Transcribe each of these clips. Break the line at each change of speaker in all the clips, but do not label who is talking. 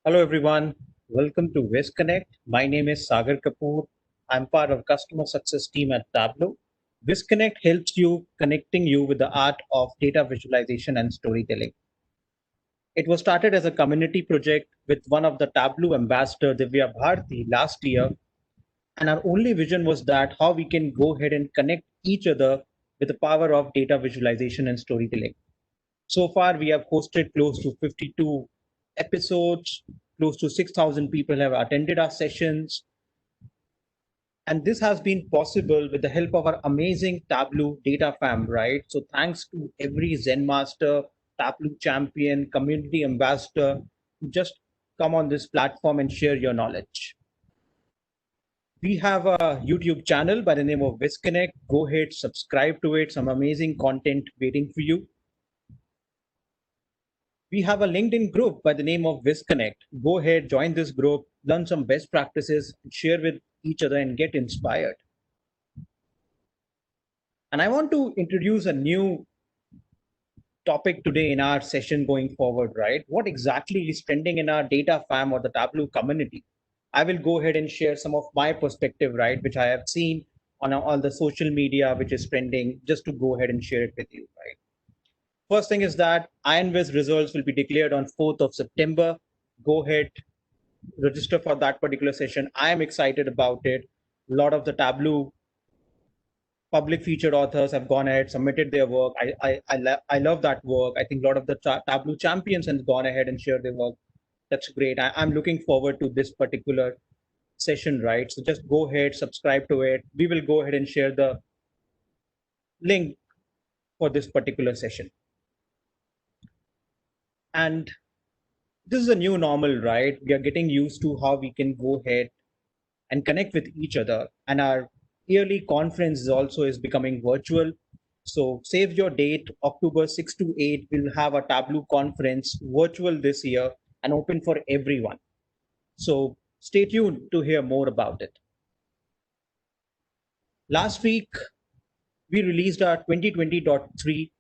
Hello, everyone. Welcome to VizConnect. My name is Sagar Kapoor. I'm part of customer success team at Tableau. VizConnect helps you connecting you with the art of data visualization and storytelling. It was started as a community project with one of the Tableau ambassador, Divya Bharti, last year. And our only vision was that how we can go ahead and connect each other with the power of data visualization and storytelling. So far, we have hosted close to 52 episodes. Close to 6,000 people have attended our sessions. And this has been possible with the help of our amazing Tableau data fam, right? So thanks to every Zen master, Tableau champion, community ambassador who just come on this platform and share your knowledge. We have a YouTube channel by the name of VizConnect. Go ahead, subscribe to it. Some amazing content waiting for you. We have a LinkedIn group by the name of VizConnect. Go ahead, join this group, learn some best practices, share with each other, and get inspired. And I want to introduce a new topic today in our session going forward, right? What exactly is trending in our data fam or the Tableau community? I will go ahead and share some of my perspective, right, which I have seen on all the social media, which is trending, just to go ahead and share it with you, right? First thing is that IronViz results will be declared on 4th of September. Go ahead, register for that particular session. I am excited about it. A lot of the Tableau public featured authors have gone ahead, submitted their work. I love that work. I think a lot of the Tableau champions have gone ahead and shared their work. That's great. I'm looking forward to this particular session, right? So just go ahead, subscribe to it. We will go ahead and share the link for this particular session. And this is a new normal, right? We are getting used to how we can go ahead and connect with each other. And our yearly conference is also is becoming virtual. So save your date, October 6 to 8, we'll have a Tableau conference virtual this year and open for everyone. So stay tuned to hear more about it. Last week, we released our 2020.3.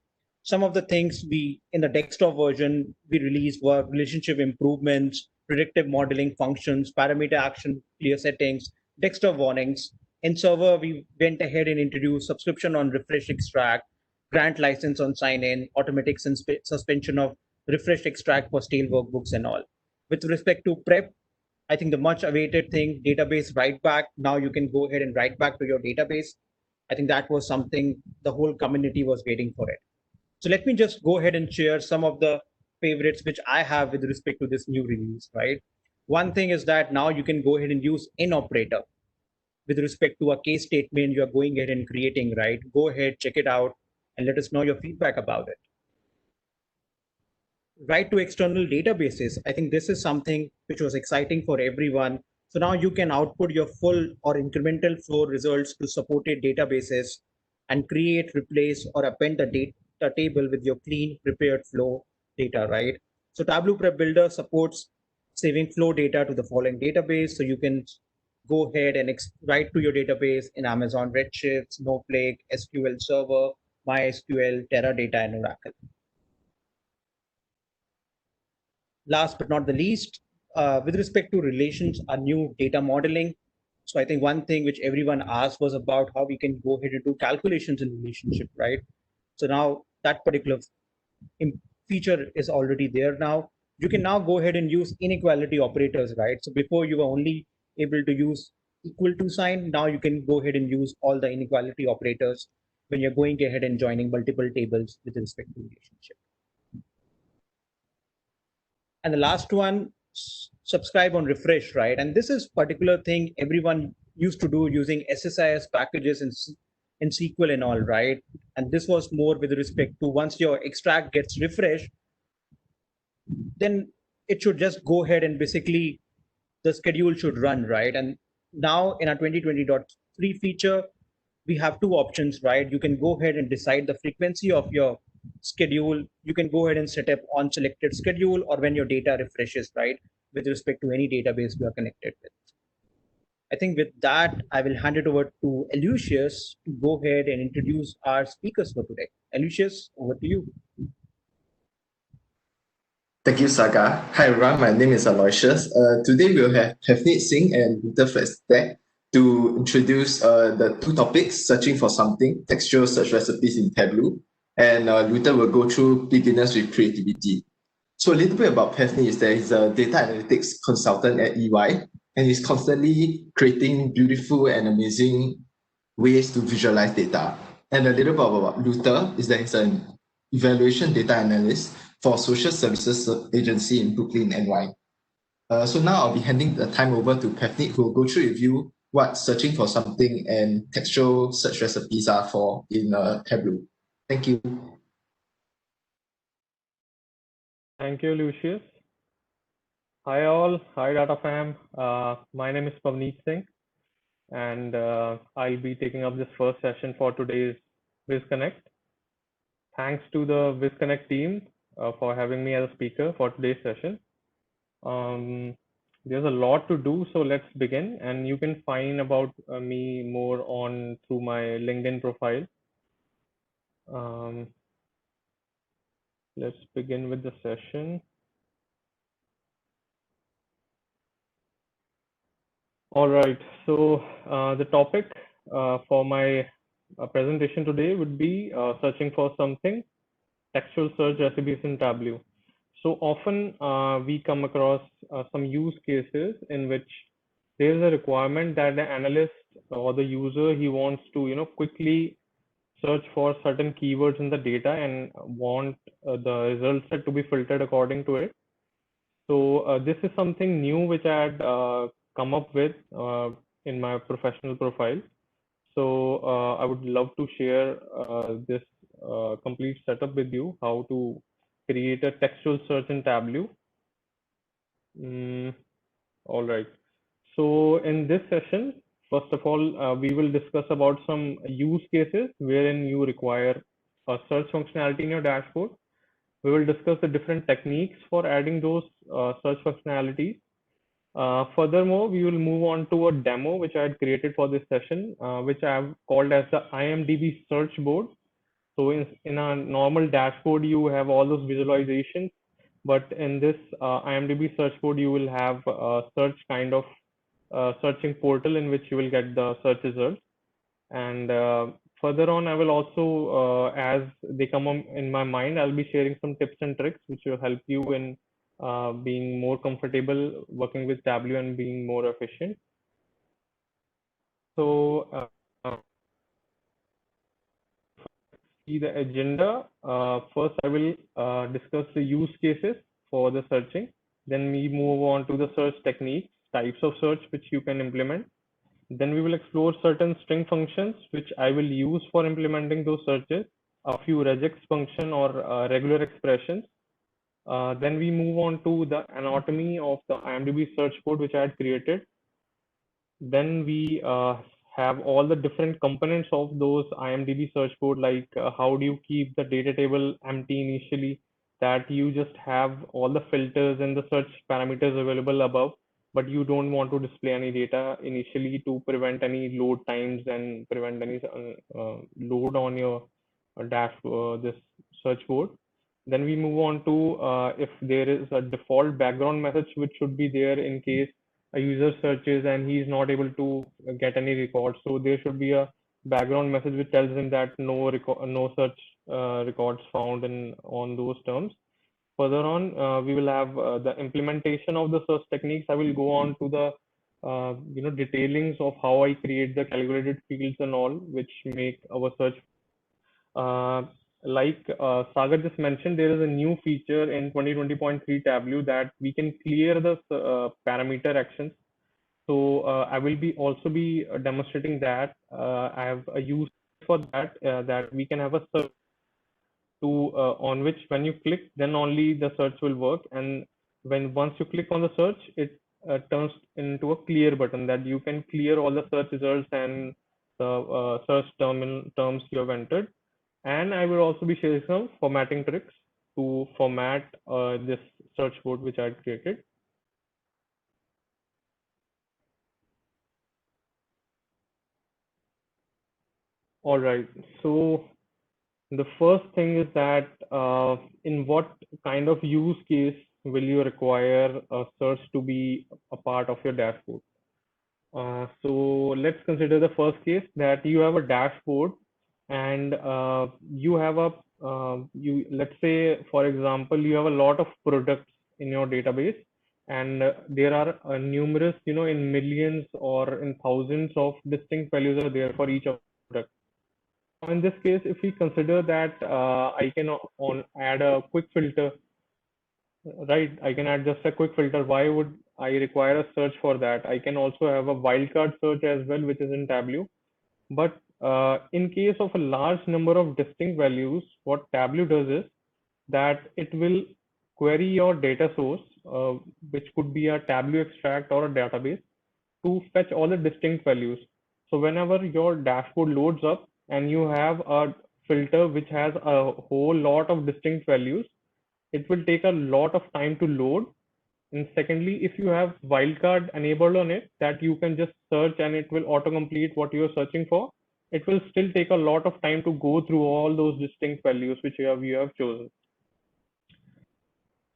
Some of the things we in the desktop version we released were relationship improvements, predictive modeling functions, parameter action clear settings, desktop warnings. In server, we went ahead and introduced subscription on refresh extract, grant license on sign in, automatic suspension of refresh extract for stale workbooks and all. With respect to prep, I think the much awaited thing, database write back. Now you can go ahead and write back to your database. I think that was something the whole community was waiting for it. So let me just go ahead and share some of the favorites which I have with respect to this new release, right? One thing is that now you can go ahead and use in operator with respect to a case statement you're going ahead and creating, right? Go ahead, check it out, and let us know your feedback about it. Write to external databases. I think this is something which was exciting for everyone. So now you can output your full or incremental flow results to supported databases and create, replace, or append the data table with your clean, prepared flow data, right? So Tableau Prep Builder supports saving flow data to the following database. So you can go ahead and write to your database in Amazon Redshift, Snowflake, SQL Server, MySQL, Teradata, and Oracle. Last but not the least, with respect to relations, a new data modeling. So I think one thing which everyone asked was about how we can go ahead and do calculations in relationship, right? So now that particular feature is already there now. You can now go ahead and use inequality operators, right? So before you were only able to use equal to sign. Now you can go ahead and use all the inequality operators when you're going ahead and joining multiple tables with respect to relationship. And the last one, subscribe on refresh, right? And this is particular thing everyone used to do using SSIS packages in SQL and all, right? And this was more with respect to once your extract gets refreshed, then it should just go ahead and basically the schedule should run, right? And now in our 2020.3 feature, we have two options, right? You can go ahead and decide the frequency of your schedule. You can go ahead and set up on selected schedule or when your data refreshes, right? With respect to any database you are connected with. I think with that, I will hand it over to Lucius to go ahead and introduce our speakers for today. Lucius, over to you.
Thank you, Saga. Hi, everyone. My name is Aloysius. Today we'll have Pavneet Singh and Luther Flagstad to introduce the two topics, searching for something, textual search recipes in Tableau, and Luther will go through beginners with creativity. So a little bit about Pavneet is that he's a data analytics consultant at EY, and he's constantly creating beautiful and amazing ways to visualize data. And a little bit about Luther is that he's an evaluation data analyst for social services agency in Brooklyn, NY. So now I'll be handing the time over to Pavneet, who will go through with you what searching for something and textual search recipes are for in Tableau. Thank you.
Thank you, Lucius. Hi all, hi Data Fam. My name is Pavneet Singh, and I'll be taking up this first session for today's VizConnect. Thanks to the VizConnect team for having me as a speaker for today's session. There's a lot to do, so let's begin. And you can find about me more on through my LinkedIn profile. Let's begin with the session. All right, so the topic for my presentation today would be searching for something, textual search recipes in Tableau. So often we come across some use cases in which there is a requirement that the analyst or the user, he wants to quickly search for certain keywords in the data and want the result set to be filtered according to it. So this is something new which I had come up with in my professional profile. So I would love to share this complete setup with you, how to create a textual search in Tableau. All right. So in this session, first of all, we will discuss about some use cases wherein you require a search functionality in your dashboard. We will discuss the different techniques for adding those search functionalities. Furthermore, we will move on to a demo which I had created for this session, which I have called as the IMDb search board. So in a normal dashboard, you have all those visualizations, but in this IMDb search board, you will have a search kind of searching portal in which you will get the search results. And further on, I will also, as they come in my mind, I'll be sharing some tips and tricks which will help you in being more comfortable working with Tableau and being more efficient. So see the agenda. First, I will discuss the use cases for the searching. Then we move on to the search techniques, types of search which you can implement. Then we will explore certain string functions which I will use for implementing those searches, a few regex function or regular expressions. Then we move on to the anatomy of the IMDb search board which I had created. Then we have all the different components of those IMDb search board, like how do you keep the data table empty initially, that you just have all the filters and the search parameters available above, but you don't want to display any data initially to prevent any load times and prevent any load on your this search board. Then we move on to if there is a default background message which should be there in case a user searches and he is not able to get any records. So there should be a background message which tells him that no search records found in on those terms. Further on, we will have the implementation of the search techniques. I will go on to the detailings of how I create the calculated fields and all, which make our search. Uh, like Sagar just mentioned, there is a new feature in 2020.3 Tableau that we can clear the parameter actions. So I will be also be demonstrating that. I have a use for that, that we can have a search to on which when you click, then only the search will work. And when once you click on the search, it turns into a clear button that you can clear all the search results and the search terms you have entered. And I will also be sharing some formatting tricks to format this search board which I had created. All right. So the first thing is that in what kind of use case will you require a search to be a part of your dashboard? So let's consider the first case that you have a dashboard and you have a let's say for example you have a lot of products in your database and there are numerous in millions or in thousands of distinct values are there for each of the products. In this case, if we consider that I can add a quick filter, right? I can add just a quick filter. Why would I require a search for that? I can also have a wildcard search as well, which is in Tableau. But in case of a large number of distinct values, what Tableau does is that it will query your data source, which could be a Tableau extract or a database, to fetch all the distinct values. So whenever your dashboard loads up and you have a filter which has a whole lot of distinct values, it will take a lot of time to load. And secondly, if you have wildcard enabled on it, that you can just search and it will autocomplete what you're searching for, it will still take a lot of time to go through all those distinct values which you have chosen.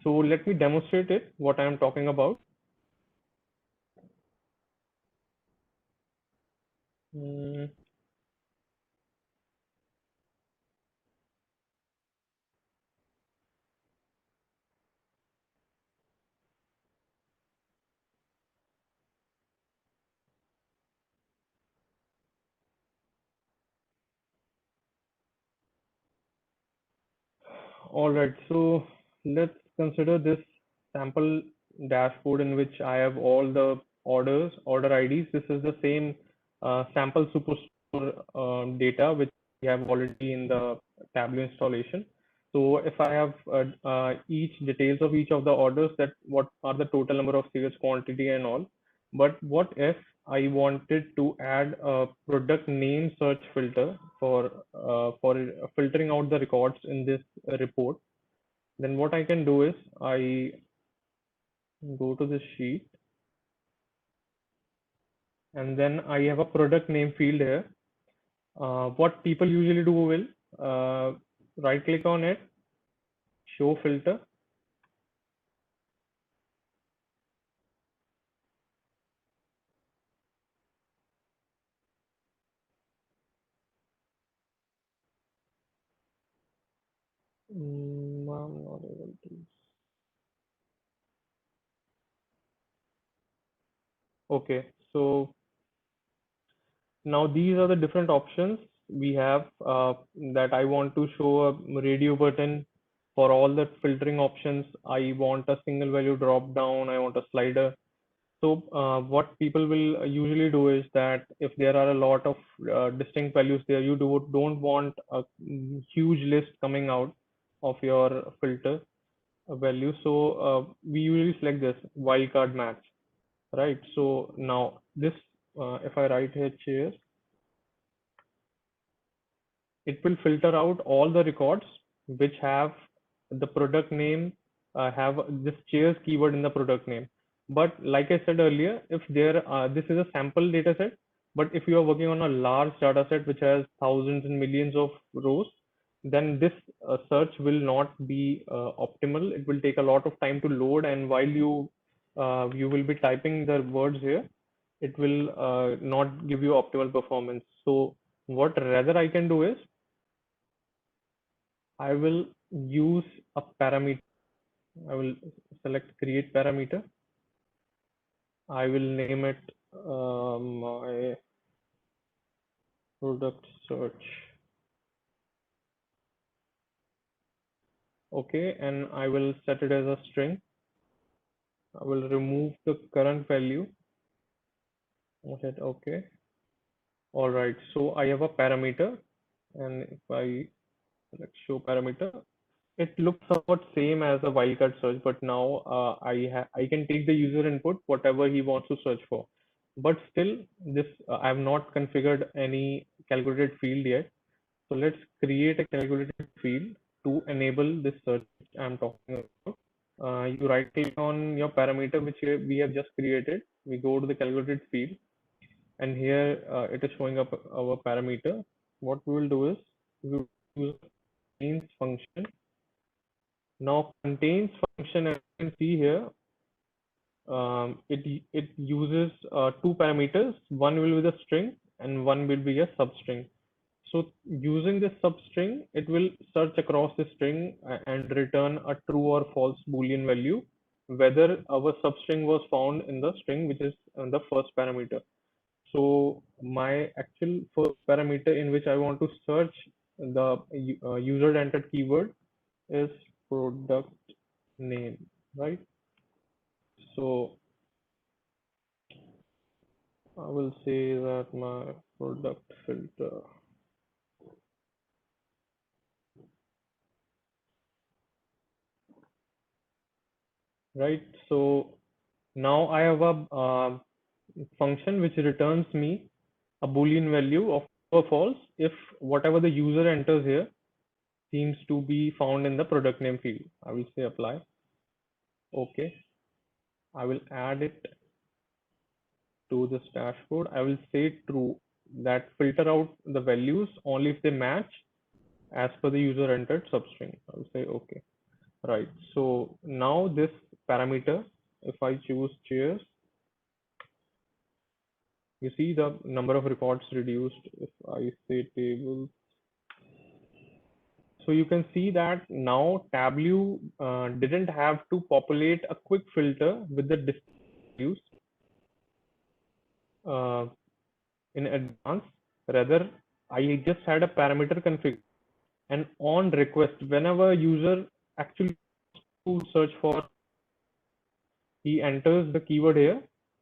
So let me demonstrate it, what I'm talking about. Mm, All right, so let's consider this sample dashboard in which I have all the order IDs. This is the same sample superstore data which we have already in the Tableau installation. So if I have each details of each of the orders, that what are the total number of sales quantity and all. But what if I wanted to add a product name search filter for filtering out the records in this report? Then what I can do is I go to the sheet and then I have a product name field here. What people usually do will right click on it, show filter. I'm not able to. Okay, so now these are the different options we have that I want to show a radio button for all the filtering options. I want a single value drop down. I want a slider. So what people will usually do is that if there are a lot of distinct values there, you don't want a huge list coming out of your filter value. So we usually select this wildcard match, right? So now this, if I write here chairs, it will filter out all the records which have the product name, have this chairs keyword in the product name. But like I said earlier, if this is a sample data set, but if you are working on a large data set which has thousands and millions of rows, then this search will not be optimal. It will take a lot of time to load, and while you will be typing the words here, it will not give you optimal performance. So what rather I can do is I will use a parameter. I will select create parameter. I will name it my product search. Okay, and I will set it as a string. I will remove the current value. Okay. All right. So I have a parameter, and if I select show parameter, it looks somewhat same as a wildcard search, but now I can take the user input whatever he wants to search for. But still, this I have not configured any calculated field yet. So let's create a calculated field to enable this search I'm talking about. You right click on your parameter which we have just created. We go to the calculated field, and here it is showing up our parameter. What we will do is we will use a mains function Now contains function, as you can see here, it uses two parameters. One will be the string and one will be a substring. So using this substring, it will search across the string and return a true or false Boolean value, whether our substring was found in the string, which is the first parameter. So my actual first parameter in which I want to search the user entered keyword is product name, right? So I will say that my product filter, right? So now I have a function which returns me a Boolean value of true or false if whatever the user enters here seems to be found in the product name field. I will say apply. Okay. I will add it to this dashboard. I will say true, that filter out the values only if they match as per the user entered substring. I will say okay. Right. So now this parameter, if I choose chairs, you see the number of records reduced. If I say tables, so you can see that now Tableau didn't have to populate a quick filter with the values uh, in advance. Rather, I just had a parameter config, and on request, whenever user actually to search for, he enters the keyword here,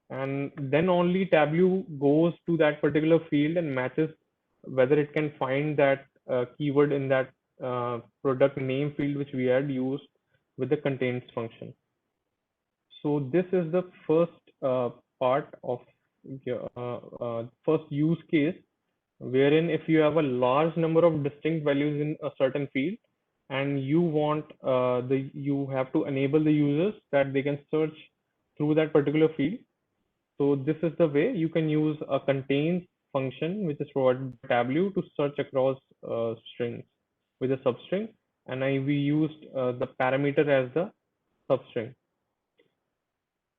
and then only Tableau goes to that particular field and matches whether it can find that keyword in that product name field which we had used with the contains function. So this is the first part of first use case, wherein if you have a large number of distinct values in a certain field and you want you have to enable the users that they can search through that particular field. So this is the way you can use a contains function which is provided by Tableau to search across strings with a substring, and we used the parameter as the substring.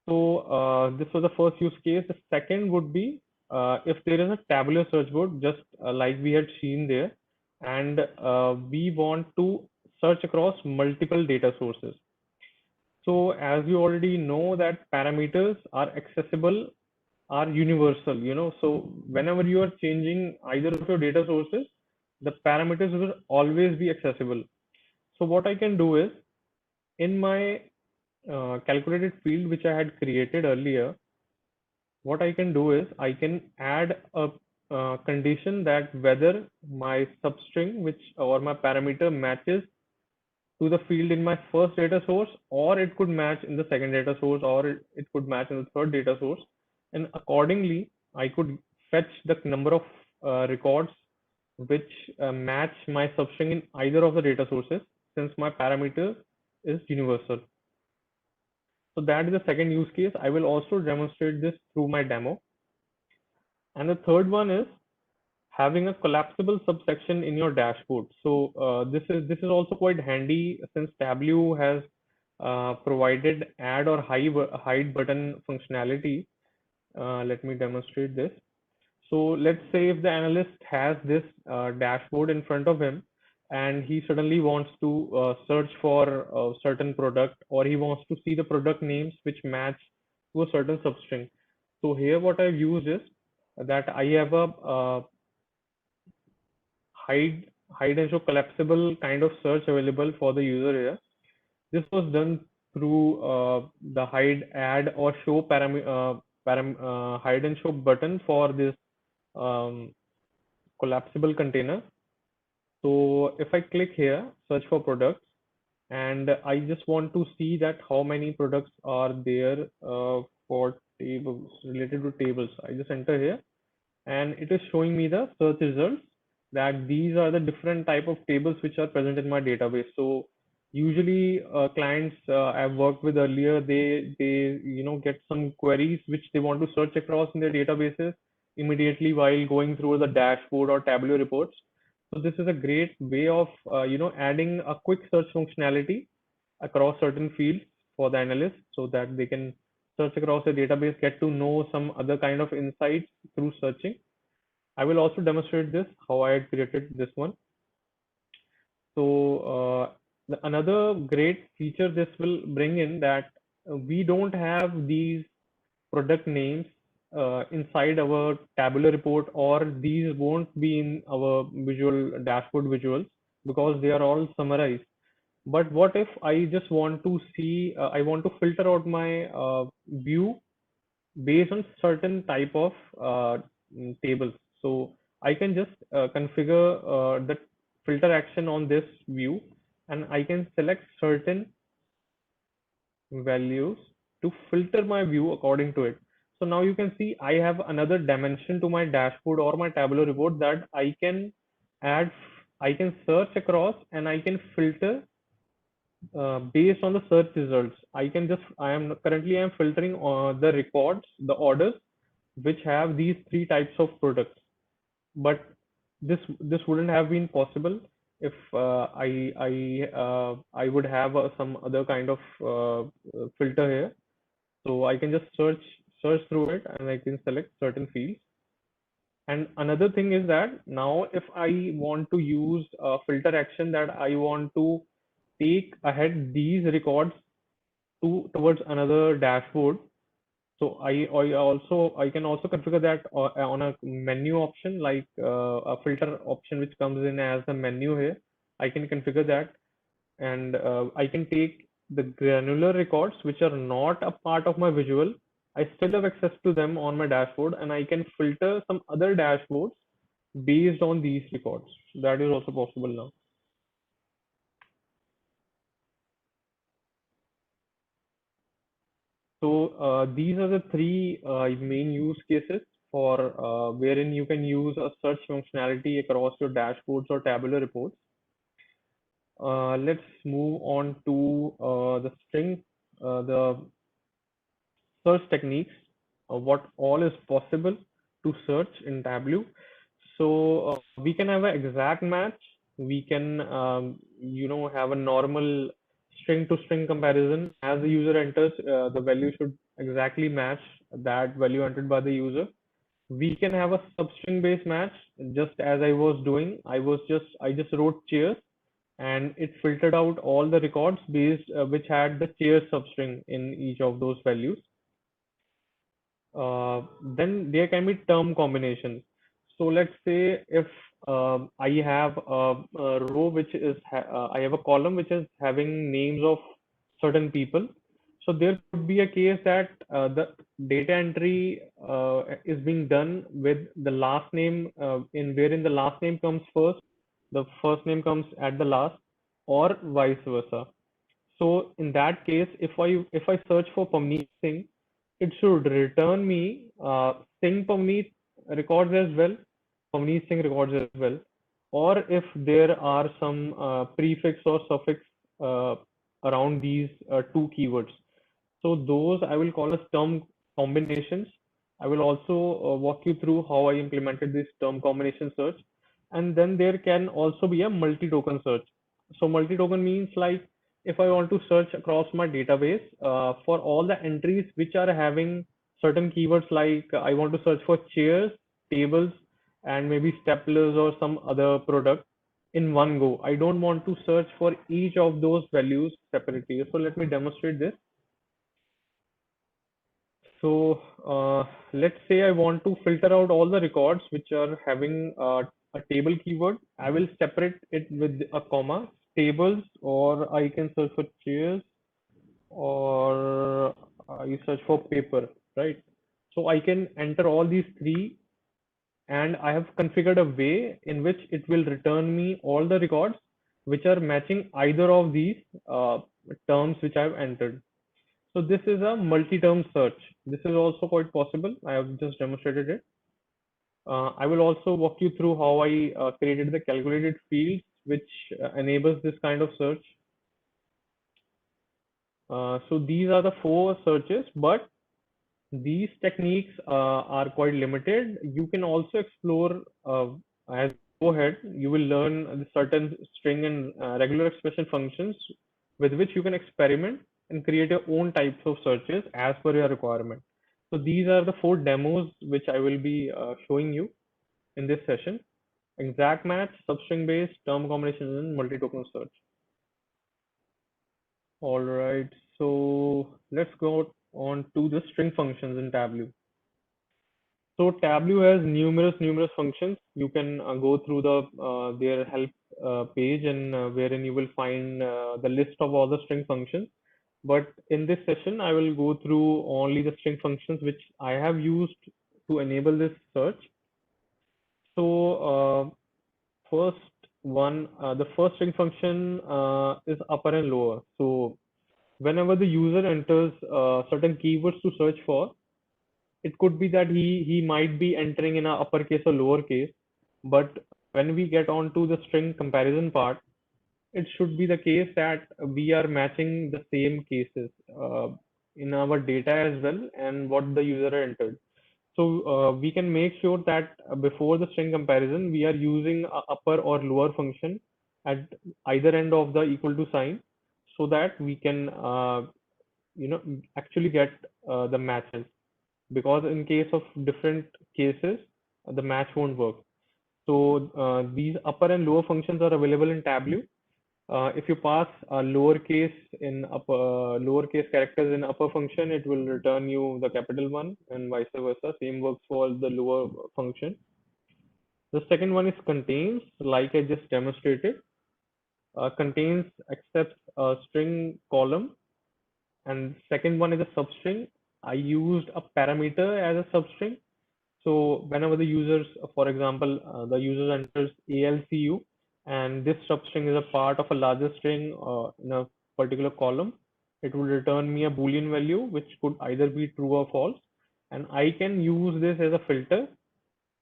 So this was the first use case. The second would be if there is a tabular search board, just like we had seen there, and we want to search across multiple data sources. So as you already know that parameters are accessible, are universal, so whenever you are changing either of your data sources, the parameters will always be accessible. So what I can do is in my calculated field which I had created earlier, what I can do is I can add a condition that whether my substring which or my parameter matches to the field in my first data source, or it could match in the second data source, or it could match in the third data source, and accordingly I could fetch the number of records which match my substring in either of the data sources, since my parameter is universal. So that is the second use case. I will also demonstrate this through my demo. And the third one is having a collapsible subsection in your dashboard. So this is also quite handy since Tableau has provided add or hide button functionality. Let me demonstrate this. So let's say if the analyst has this dashboard in front of him and he suddenly wants to search for a certain product, or he wants to see the product names which match to a certain substring. So here what I've used is that I have a hide and show collapsible kind of search available for the user here. This was done through the hide, add, or show hide and show button for this um, collapsible container. So if I click here, search for products, and I just want to see that how many products are there for tables related to tables. I just enter here, and it is showing me the search results that these are the different type of tables which are present in my database. So usually clients I've worked with earlier, they get some queries which they want to search across in their databases immediately while going through the dashboard or Tableau reports. So this is a great way of adding a quick search functionality across certain fields for the analyst so that they can search across the database, get to know some other kind of insights through searching. I will also demonstrate this, how I had created this one. So another great feature this will bring in that we don't have these product names inside our tabular report, or these won't be in our visual dashboard visuals because they are all summarized. But what if I just want to see, I want to filter out my view based on certain type of tables. So I can just configure the filter action on this view, and I can select certain values to filter my view according to it. So now you can see I have another dimension to my dashboard or my Tableau report that I can add. I can search across and I can filter based on the search results. I am currently I'm filtering the records, the orders which have these three types of products. But this wouldn't have been possible if I would have some other kind of filter here. So I can just search through it and I can select certain fields. And another thing is that now if I want to use a filter action that I want to take ahead these records towards another dashboard. So I can also configure that on a menu option, like a filter option which comes in as a menu here. I can configure that, and I can take the granular records which are not a part of my visual. I still have access to them on my dashboard, and I can filter some other dashboards based on these records. That is also possible now. So these are the three main use cases for wherein you can use a search functionality across your dashboards or tabular reports. Let's move on to the search techniques, what all is possible to search in Tableau. So we can have an exact match. We can, have a normal string to string comparison. As the user enters, the value should exactly match that value entered by the user. We can have a substring based match, just as I was doing. I just wrote chairs, and it filtered out all the records based which had the chairs substring in each of those values. Then there can be term combinations. So let's say if I have a row which is I have a column which is having names of certain people. So there could be a case that the data entry is being done with the last name wherein the last name comes first, the first name comes at the last, or vice versa. So in that case, if I search for Pavneet Singh, it should return me Singh Pavneet records as well, Pavneet Singh records as well. Or if there are some prefix or suffix uh, around these two keywords. So those I will call as term combinations. I will also walk you through how I implemented this term combination search. And then there can also be a multi-token search. So multi-token means like if I want to search across my database for all the entries which are having certain keywords, like I want to search for chairs, tables, and maybe staplers or some other product in one go. I don't want to search for each of those values separately. So let me demonstrate this. So let's say I want to filter out all the records which are having a table keyword. I will separate it with a comma, tables, or I can search for chairs, or you search for paper, right? So I can enter all these three, and I have configured a way in which it will return me all the records which are matching either of these terms which I've entered. So this is a multi-term search. This is also quite possible. I have just demonstrated it. I will also walk you through how I created the calculated fields, which enables this kind of search. So these are the 4 searches, but these techniques are quite limited. You can also explore as you go ahead. You will learn certain string and regular expression functions with which you can experiment and create your own types of searches as per your requirement. So these are the 4 demos which I will be showing you in this session: exact match, substring based, term combinations, and multi-token search. All right, so let's go on to the string functions in Tableau. So Tableau has numerous functions. You can go through their help page, and wherein you will find the list of all the string functions. But in this session, I will go through only the string functions which I have used to enable this search. So the first string function is upper and lower. So whenever the user enters certain keywords to search for, it could be that he might be entering in a uppercase or lowercase, but when we get on to the string comparison part, it should be the case that we are matching the same cases in our data as well and what the user entered. So we can make sure that before the string comparison, we are using a upper or lower function at either end of the equal to sign, so that we can actually get the matches. Because in case of different cases, the match won't work. So these upper and lower functions are available in Tableau. If you pass a lowercase characters in upper function, it will return you the capital one, and vice versa. Same works for the lower function. The second one is contains, like I just demonstrated. Contains accepts a string column, and second one is a substring. I used a parameter as a substring. So whenever the users, for example, the user enters ALCU, and this substring is a part of a larger string in a particular column, it will return me a Boolean value, which could either be true or false. And I can use this as a filter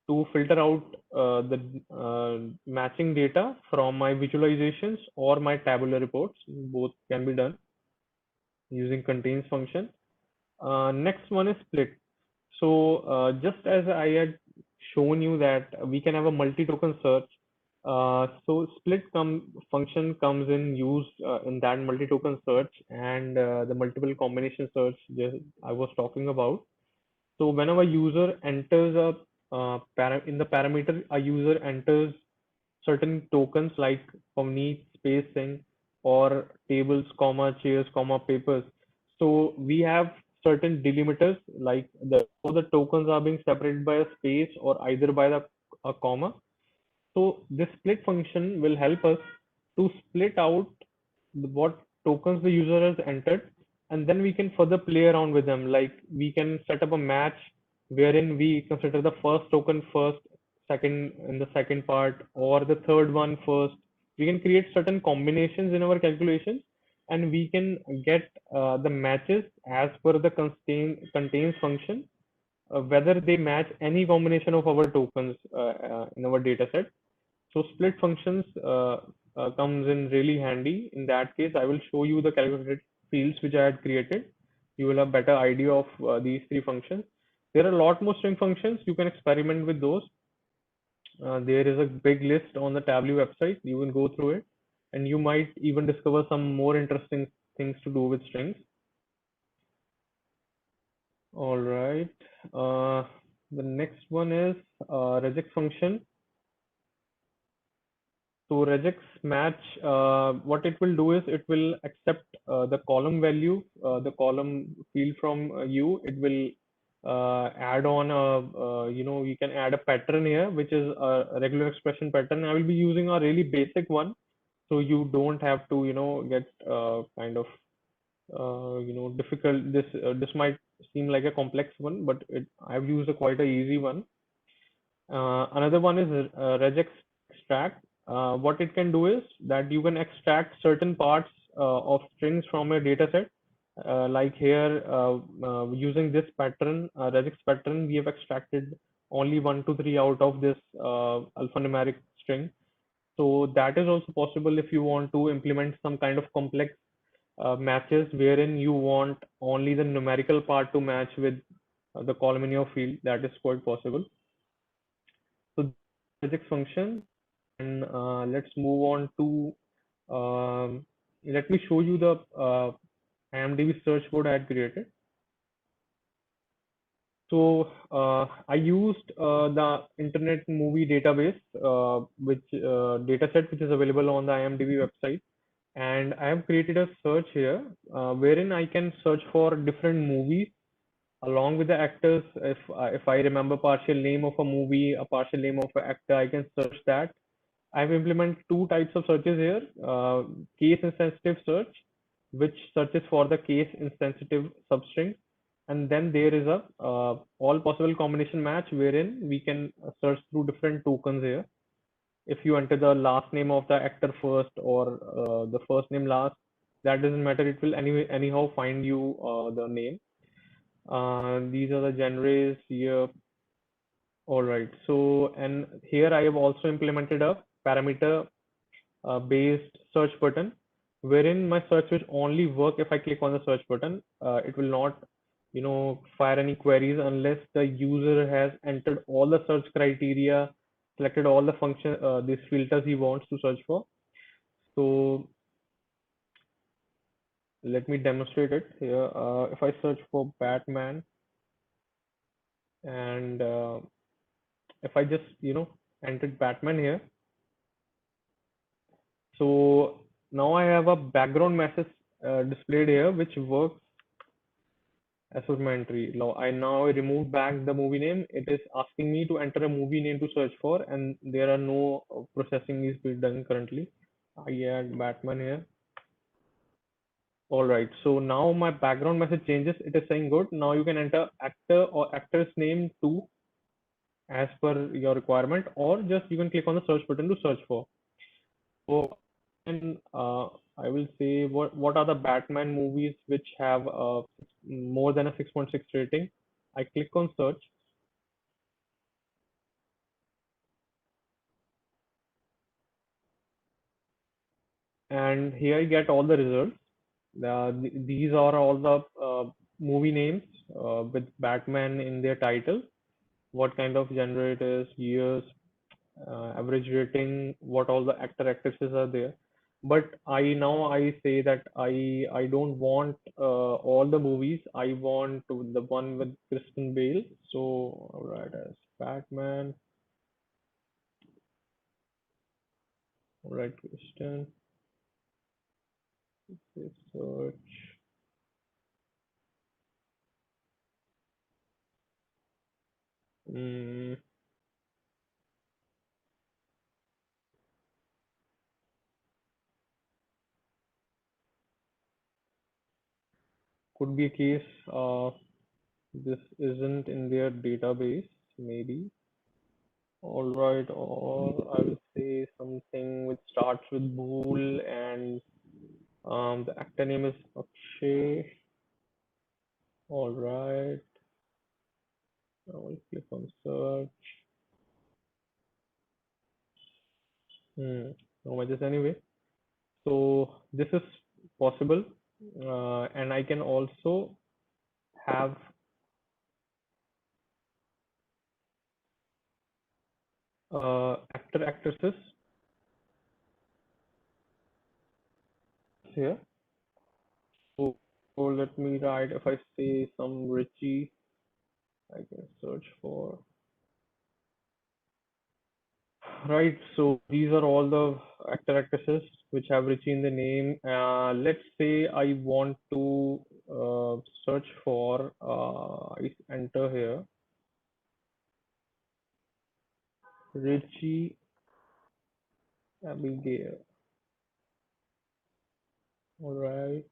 to filter out the matching data from my visualizations or my tabular reports. Both can be done using contains function. Next one is split. So just as I had shown you that we can have a multi-token search, so function comes in use in that multi-token search and the multiple combination search I was talking about. So whenever user enters in the parameter, a user enters certain tokens like Pavneet, Space Singh, or tables, comma, chairs, comma, papers. So we have certain delimiters, like the tokens are being separated by a space or either by a comma. So this split function will help us to split out what tokens the user has entered, and then we can further play around with them. Like we can set up a match wherein we consider the first token first, second in the second part, or the third one first. We can create certain combinations in our calculations, and we can get the matches as per the contains function, whether they match any combination of our tokens in our data set. So split functions comes in really handy. In that case, I will show you the calculated fields which I had created. You will have better idea of these 3 functions. There are a lot more string functions. You can experiment with those. There is a big list on the Tableau website. You can go through it, and you might even discover some more interesting things to do with strings. All right. The next one is regex function. So regex match, what it will do is it will accept the column value, the column field from you. It will add on you can add a pattern here, which is a regular expression pattern. I will be using a really basic one, so you don't have to, get kind of, difficult. This might seem like a complex one, but I've used a quite a easy one. Another one is regex extract. What it can do is that you can extract certain parts of strings from a data set. Like here, using this pattern, regex pattern, we have extracted only 1 to 3 out of this alphanumeric string. So that is also possible if you want to implement some kind of complex matches wherein you want only the numerical part to match with the column in your field. That is quite possible. So regex function, and let's move on to let me show you the IMDb search board I had created. So I used the Internet Movie Database, which dataset which is available on the IMDb website, and I have created a search here wherein I can search for different movies along with the actors. If I remember partial name of a movie, a partial name of an actor, I can search that. I've implemented two types of searches here: case insensitive search, which searches for the case insensitive substring, and then there is a all possible combination match wherein we can search through different tokens here. If you enter the last name of the actor first or the first name last, that doesn't matter. It will anyhow find you the name. These are the genres here. All right. So, and here I have also implemented a parameter based search button, wherein my search will only work if I click on the search button. It will not, fire any queries unless the user has entered all the search criteria, selected all the function, these filters he wants to search for. So let me demonstrate it here. If I search for Batman, and if I just, entered Batman here, so now I have a background message displayed here, which works as per my entry. Now I remove back the movie name. It is asking me to enter a movie name to search for, and there are no processing is being done currently. I add Batman here. All right. So now my background message changes. It is saying good. Now you can enter actor or actor's name too, as per your requirement, or just you can click on the search button to search for. So, and I will say what are the Batman movies which have more than a 6.6 rating. I click on search, and here I get all the results. These are all the movie names with Batman in their title, what kind of genre it is, years, average rating, what all the actresses are there. But I say that I don't want all the movies. I want the one with Kristen Bale. So all right, as Batman. All right, Kristen. Search. Mm, could be a case this isn't in their database, maybe. All right, or I will say something which starts with Bool, and the actor name is Akshay. All right, I will click on search. No matches anyway. So this is possible, and I can also have actor actresses here. So let me write. If I say some Richie, I can search for. Right, so these are all the actor actresses which have Richie in the name. Let's say I want to search for, I enter here, Richie Abigail. All right.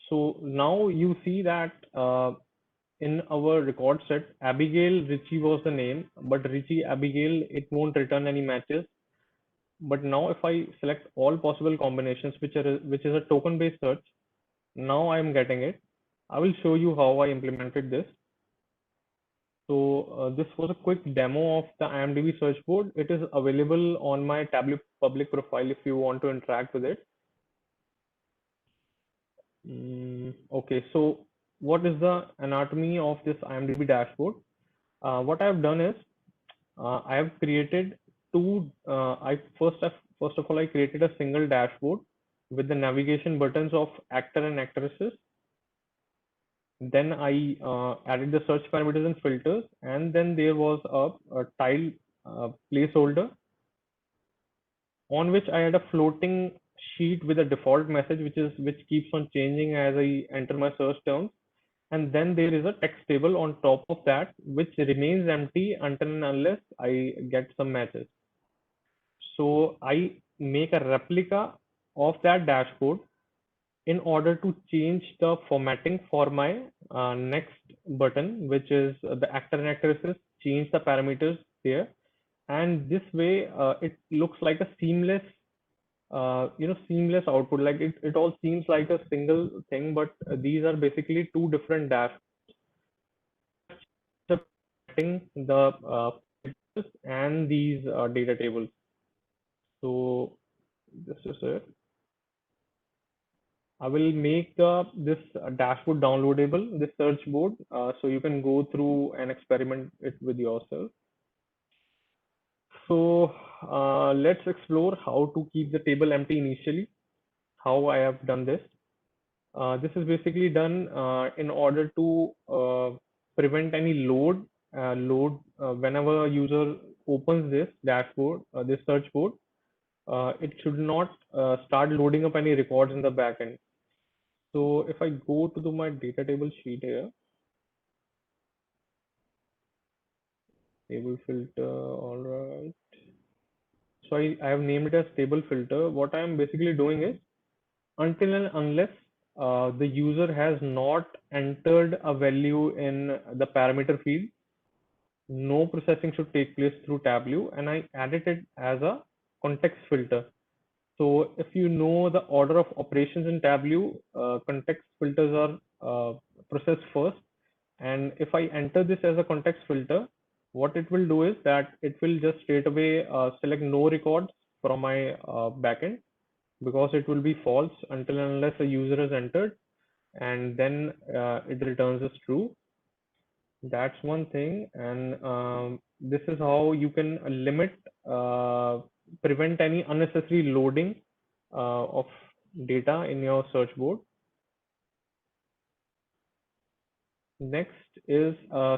So now you see that in our record set, Abigail Richie was the name, but Richie Abigail, it won't return any matches. But now if I select all possible combinations, which is a token based search, now I'm getting it. I will show you how I implemented this. So this was a quick demo of the IMDb search board. It is available on my Tableau public profile if you want to interact with it. Okay, so what is the anatomy of this IMDb dashboard? what I have done is I have created two. I first of all I created a single dashboard with the navigation buttons of actor and actresses. Then I added the search parameters and filters, and then there was a tile placeholder on which I had a floating sheet with a default message, which keeps on changing as I enter my search terms. And then there is a text table on top of that, which remains empty until and unless I get some matches. So I make a replica of that dashboard in order to change the formatting for my next button, which is the actor and actresses, change the parameters there. And this way, it looks like a seamless seamless output. Like it all seems like a single thing, but these are basically two different dashboards, the and these data tables. So this is it. I will make this dashboard downloadable, this search board, so you can go through and experiment it with yourself. So let's explore how to keep the table empty initially, how I have done this. This is basically done in order to prevent any load whenever a user opens this dashboard, this search board. It should not start loading up any records in the backend. So if I go to my data table sheet here, table filter, all right. So I have named it as table filter. What I am basically doing is, until and unless the user has not entered a value in the parameter field, no processing should take place through Tableau, and I added it as a context filter. So if you know the order of operations in Tableau, context filters are processed first. And if I enter this as a context filter, what it will do is that it will just straight away select no records from my backend, because it will be false until and unless a user has entered, and then it returns as true. That's one thing. And this is how you can limit, prevent any unnecessary loading of data in your search board. Next is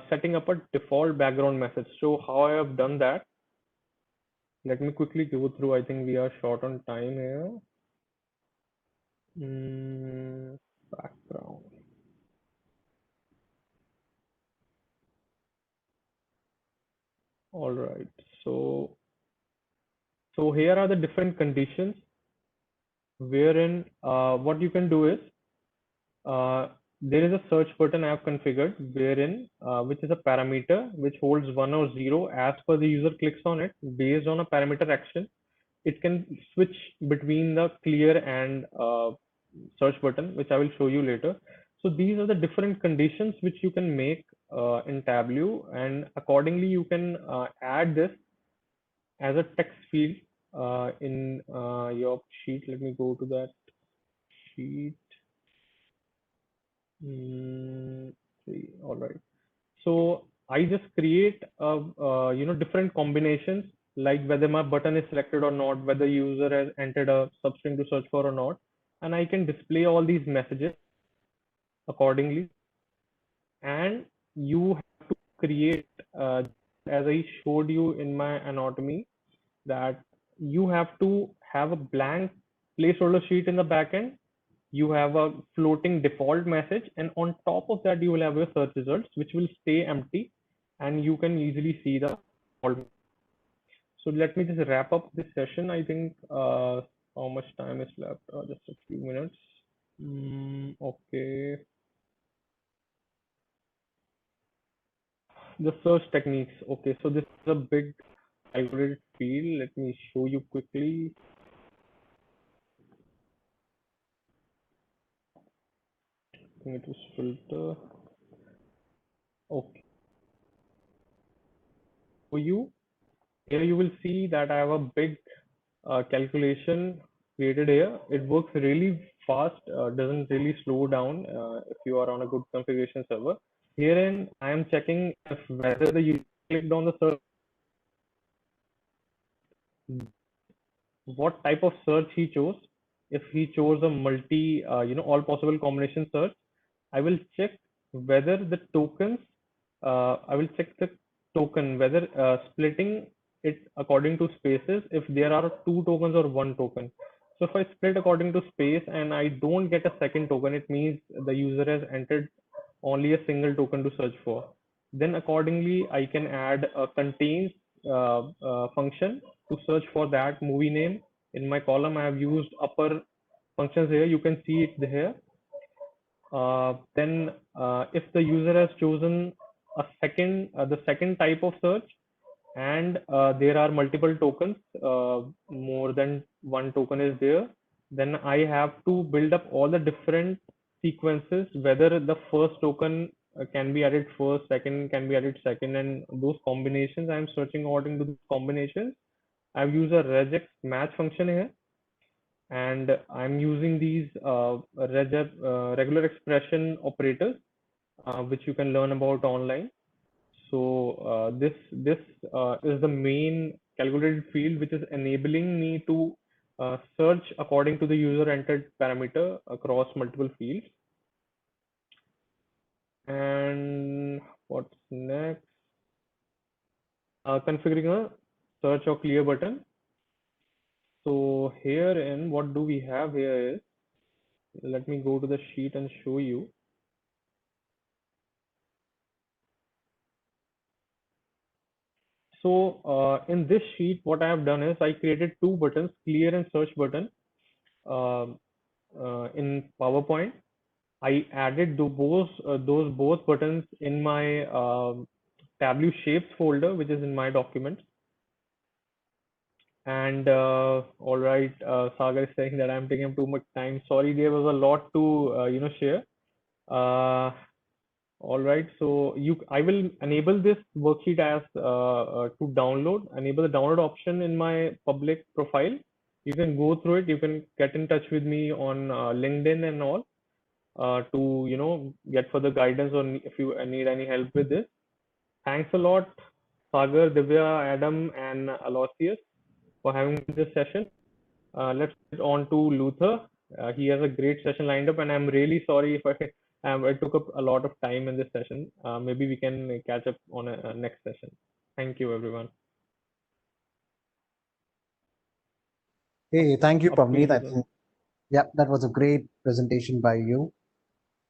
setting up a default background message. So how I have done that, let me quickly go through. I think we are short on time here. Background. All right. So here are the different conditions wherein what you can do is, there is a search button I have configured wherein which is a parameter which holds 1 or 0 as per the user clicks on it. Based on a parameter action, it can switch between the clear and search button, which I will show you later. So these are the different conditions which you can make in Tableau, and accordingly you can add this as a text field in your sheet. Let me go to that sheet. All right. So I just create different combinations, like whether my button is selected or not, whether user has entered a substring to search for or not, and I can display all these messages accordingly. And you have to create, as I showed you in my anatomy, that you have to have a blank placeholder sheet in the backend. You have a floating default message, and on top of that you will have your search results, which will stay empty, and you can easily see the default. So let me just wrap up this session. I think how much time is left? Just a few minutes. Okay. The search techniques. Okay, so this is a big calculated field. Let me show you quickly. I think it was filter. Okay. For you, here you will see that I have a big calculation created here. It works really fast, doesn't really slow down if you are on a good configuration server. herein I am checking if whether the user clicked on the search, what type of search he chose. If he chose a multi, all possible combination search, I will check whether the tokens, I will check the token, whether splitting it according to spaces, if there are two tokens or one token. So if I split according to space and I don't get a second token, it means the user has entered only a single token to search for. Then accordingly, I can add a contains function to search for that movie name. In my column, I have used upper functions here. You can see it here. Then if the user has chosen a second, the second type of search, and there are multiple tokens, more than one token is there, then I have to build up all the different sequences, whether the first token can be added first, second can be added second, and those combinations I'm searching according to those combinations. I've used a regex match function here, and I'm using these regular expression operators, which you can learn about online. So this is the main calculated field which is enabling me to search according to the user entered parameter across multiple fields. And what's next? Configuring a search or clear button. So herein, what do we have here is, let me go to the sheet and show you. So in this sheet, what I have done is I created two buttons, clear and search button, in PowerPoint. I added those both buttons in my Tableau shapes folder, which is in my documents. And all right, Sagar is saying that I'm taking up too much time. Sorry, there was a lot to share. All right, so I will enable this worksheet as to download. Enable the download option in my public profile. You can go through it. You can get in touch with me on LinkedIn and all to get further guidance on if you need any help with this. Thanks a lot, Sagar, Divya, Adam, and Aloysius for having this session. Let's get on to Luther. He has a great session lined up, and I'm really sorry if I took up a lot of time in this session. Maybe we can catch up on a next session. Thank you, everyone.
Hey, thank you,
Up to you,
Pavneet. I
Luther.
think, yeah, that was a great presentation by you.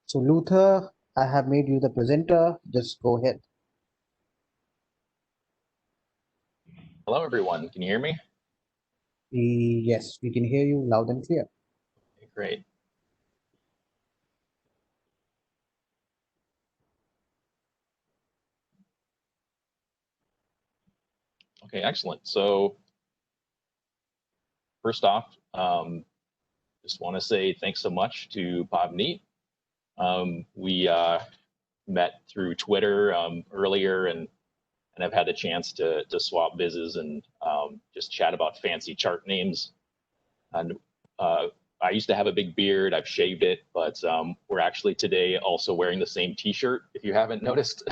So, Luther, I have made you the presenter. Just go ahead.
Hello, everyone. Can you hear me?
Yes, we can hear you loud and clear.
Okay, great. Okay, excellent. So first off, just want to say thanks so much to Pavneet. We met through Twitter earlier, and I've had the chance to swap vizzes and just chat about fancy chart names. And I used to have a big beard. I've shaved it, but we're actually today also wearing the same T-shirt, if you haven't noticed.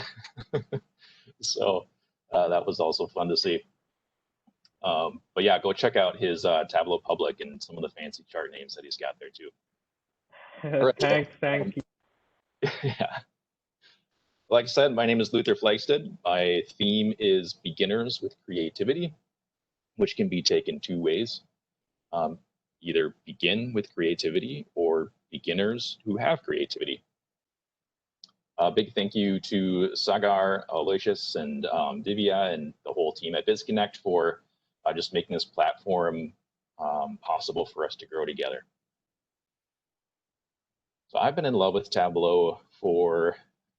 So that was also fun to see. But yeah, go check out his Tableau public and some of the fancy chart names that he's got there too. Right,
Thanks.
Yeah. Like I said, my name is Luther Flagstad. My theme is beginners with creativity, which can be taken two ways. Either begin with creativity or beginners who have creativity. A big thank you to Sagar, Aloysius, and Divya, and the whole team at VizConnect for just making this platform possible for us to grow together. So I've been in love with Tableau for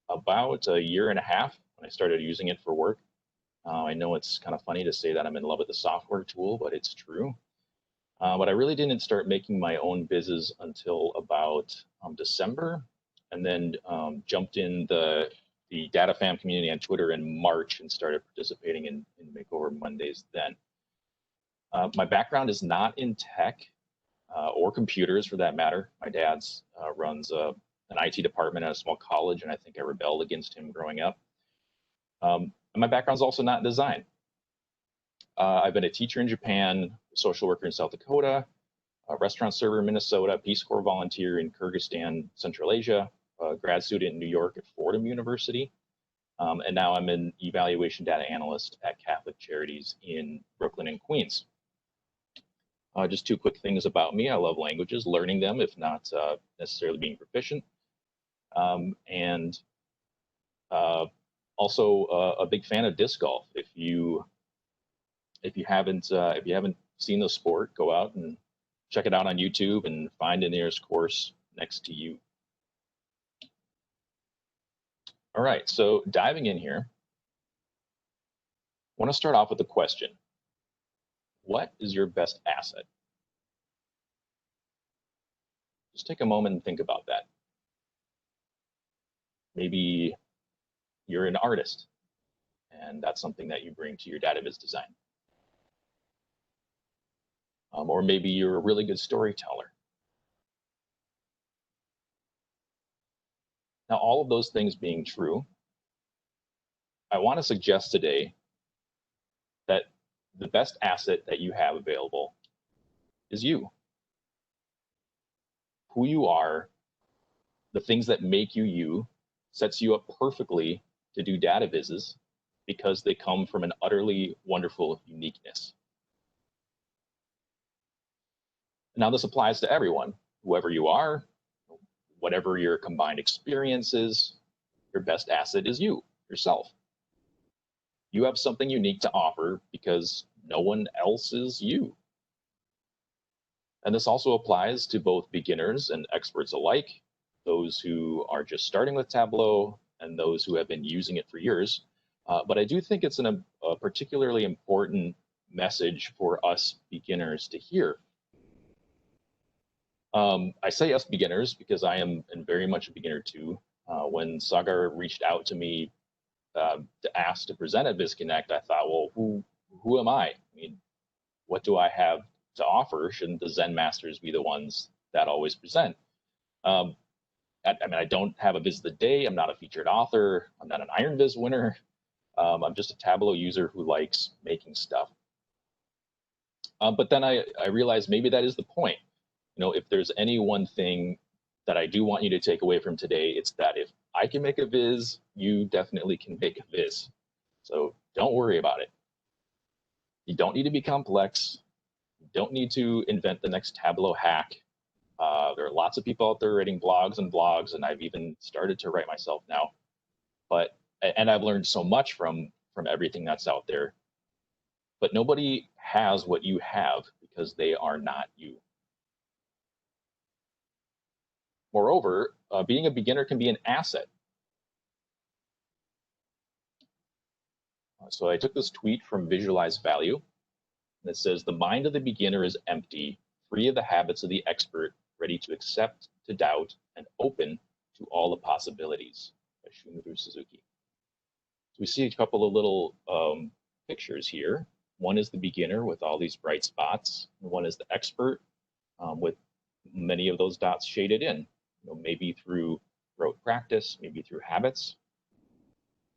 about a year and a half when I started using it for work. I know it's kind of funny to say that I'm in love with the software tool, but it's true. But I really didn't start making my own vizzes until about December, and then jumped in the data fam community on Twitter in March and started participating in Makeover Mondays then. My background is not in tech or computers for that matter. My dad's runs a an IT department at a small college, and I think I rebelled against him growing up. And my background's also not in design. I've been a teacher in Japan, social worker in South Dakota, a restaurant server in Minnesota, Peace Corps volunteer in Kyrgyzstan, Central Asia, a grad student in New York at Fordham University, and now I'm an evaluation data analyst at Catholic Charities in Brooklyn and Queens. Just two quick things about me. I love languages, learning them, if not necessarily being proficient. And also a big fan of disc golf. If you haven't seen the sport, go out and check it out on YouTube and find a NERS course next to you. All right, so diving in here, I want to start off with a question. What is your best asset? Just take a moment and think about that. Maybe you're an artist, and that's something that you bring to your data viz design. Or maybe you're a really good storyteller. Now, all of those things being true, I want to suggest today that the best asset that you have available is you. Who you are, the things that make you you, sets you up perfectly to do data vizes because they come from an utterly wonderful uniqueness. Now, this applies to everyone, whoever you are, whatever your combined experience is, your best asset is you, yourself. You have something unique to offer because no one else is you. And this also applies to both beginners and experts alike, those who are just starting with Tableau and those who have been using it for years. But I do think it's a particularly important message for us beginners to hear. I say us beginners because I am very much a beginner too. When Sagar reached out to me to ask to present at VizConnect, I thought, well, who am I? I mean, what do I have to offer? Shouldn't the Zen masters be the ones that always present? I mean, I don't have a Viz of the day. I'm not a featured author. I'm not an Iron Viz winner. I'm just a Tableau user who likes making stuff. But then I realized maybe that is the point. You know, if there's any one thing that I do want you to take away from today, it's that if I can make a Viz, you definitely can make a Viz. So don't worry about it. You don't need to be complex. You don't need to invent the next Tableau hack. There are lots of people out there writing blogs, and I've even started to write myself now. And I've learned so much from everything that's out there. But nobody has what you have because they are not you. Moreover, being a beginner can be an asset. So I took this tweet from Visualize Value, and it says, the mind of the beginner is empty, free of the habits of the expert, ready to accept, to doubt, and open to all the possibilities, by Shunmuru Suzuki. So we see a couple of little pictures here. One is the beginner with all these bright spots, and one is the expert with many of those dots shaded in, you know, maybe through rote practice, maybe through habits.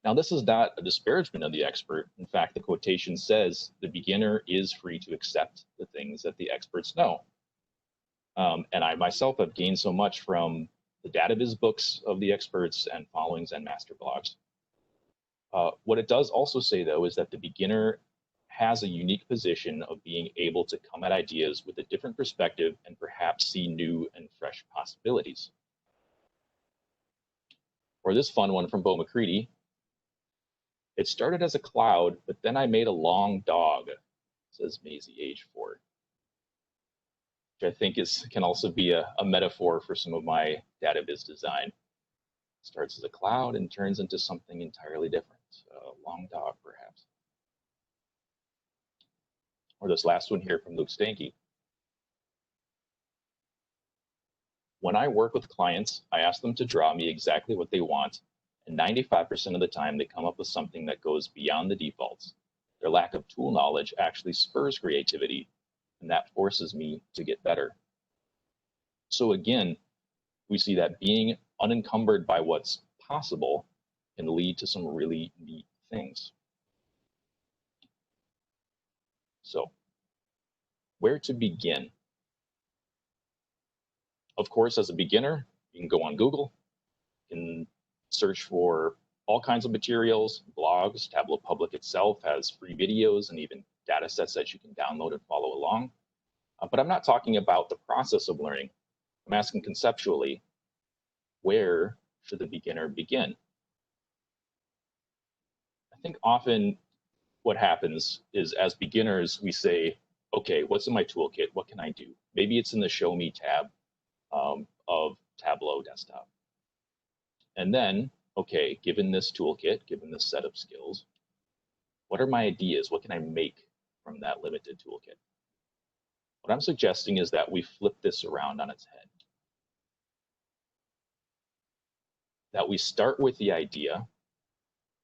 Now, this is not a disparagement of the expert. In fact, the quotation says the beginner is free to accept the things that the experts know. And I myself have gained so much from the data viz books of the experts and following Zen master blogs. What it does also say, though, is that the beginner has a unique position of being able to come at ideas with a different perspective and perhaps see new and fresh possibilities. Or this fun one from Bo McCready. It started as a cloud, but then I made a long dog, says Maisie, age 4. Which I think can also be a metaphor for some of my data viz design. It starts as a cloud and turns into something entirely different. A long dog, perhaps. Or this last one here from Luke Stanky. When I work with clients, I ask them to draw me exactly what they want, and 95% of the time they come up with something that goes beyond the defaults. Their lack of tool knowledge actually spurs creativity, and that forces me to get better. So again, we see that being unencumbered by what's possible, can lead to some really neat things. So, where to begin? Of course, as a beginner, you can go on Google, you can search for all kinds of materials, blogs. Tableau Public itself has free videos and even data sets that you can download and follow along. But I'm not talking about the process of learning. I'm asking conceptually, where should the beginner begin? I think often what happens is as beginners, we say, okay, what's in my toolkit? What can I do? Maybe it's in the Show Me tab of Tableau desktop. And then, okay, given this toolkit, given this set of skills, what are my ideas? What can I make from that limited toolkit? What I'm suggesting is that we flip this around on its head. That we start with the idea,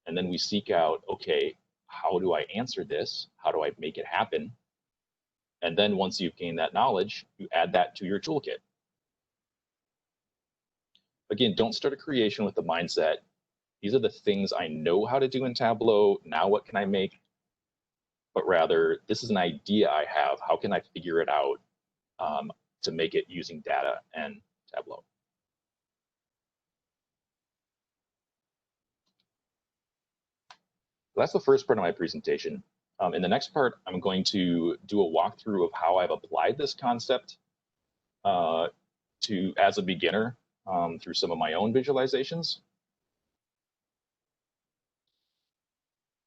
and then we seek out, okay, how do I answer this? How do I make it happen? And then once you've gained that knowledge, you add that to your toolkit. Again, don't start a creation with the mindset, these are the things I know how to do in Tableau, now what can I make? But rather, this is an idea I have, how can I figure it out to make it using data and Tableau? So that's the first part of my presentation. In the next part, I'm going to do a walkthrough of how I've applied this concept as a beginner through some of my own visualizations.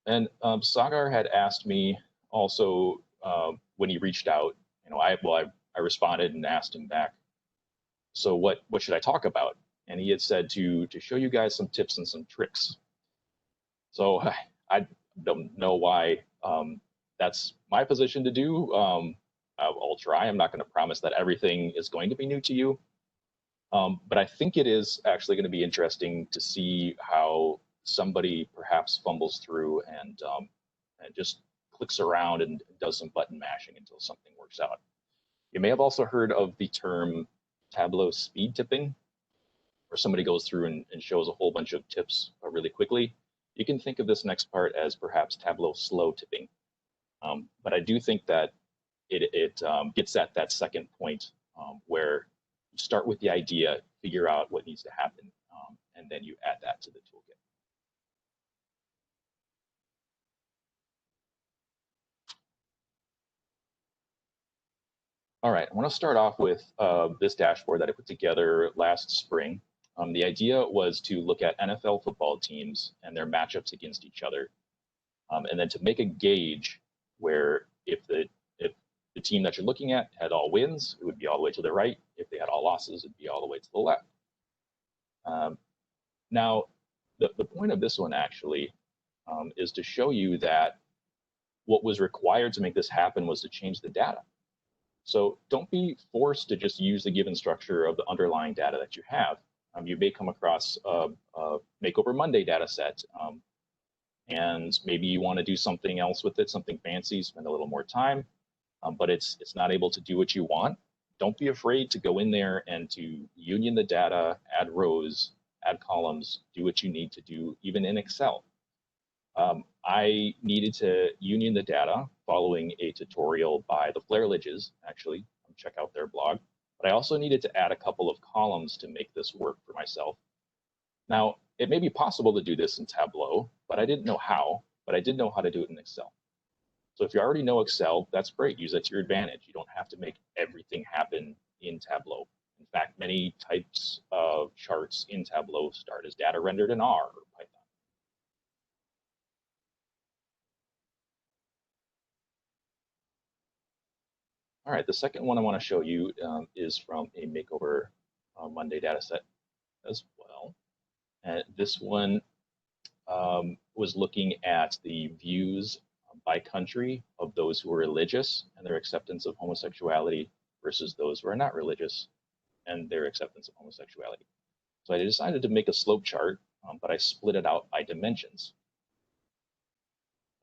And Sagar had asked me also when he reached out, I responded and asked him back, so what should I talk about? And he had said to show you guys some tips and some tricks. So I don't know why that's my position to do. I'll try. I'm not going to promise that everything is going to be new to you. But I think it is actually going to be interesting to see how somebody perhaps fumbles through and just clicks around and does some button mashing until something works out. You may have also heard of the term Tableau speed tipping, where somebody goes through and shows a whole bunch of tips really quickly. You can think of this next part as perhaps Tableau slow tipping. But I do think that it gets at that second point where you start with the idea, figure out what needs to happen, and then you add that to the toolkit. All right, I want to start off with this dashboard that I put together last spring. The idea was to look at NFL football teams and their matchups against each other, and then to make a gauge where if the team that you're looking at had all wins, it would be all the way to the right. If they had all losses, it'd be all the way to the left. Now, the point of this one actually is to show you that what was required to make this happen was to change the data. So don't be forced to just use the given structure of the underlying data that you have. You may come across a Makeover Monday data set, and maybe you want to do something else with it, something fancy, spend a little more time, but it's not able to do what you want. Don't be afraid to go in there and to union the data, add rows, add columns, do what you need to do, even in Excel. I needed to union the data following a tutorial by the Flairlidges, actually, check out their blog. But I also needed to add a couple of columns to make this work for myself. Now, it may be possible to do this in Tableau, but I didn't know how, but I did know how to do it in Excel. So if you already know Excel, that's great, use that to your advantage. You don't have to make everything happen in Tableau. In fact, many types of charts in Tableau start as data rendered in R or Python. All right, the second one I want to show you is from a Makeover Monday dataset as well. And this one was looking at the views by country of those who are religious and their acceptance of homosexuality versus those who are not religious and their acceptance of homosexuality. So I decided to make a slope chart, but I split it out by dimensions.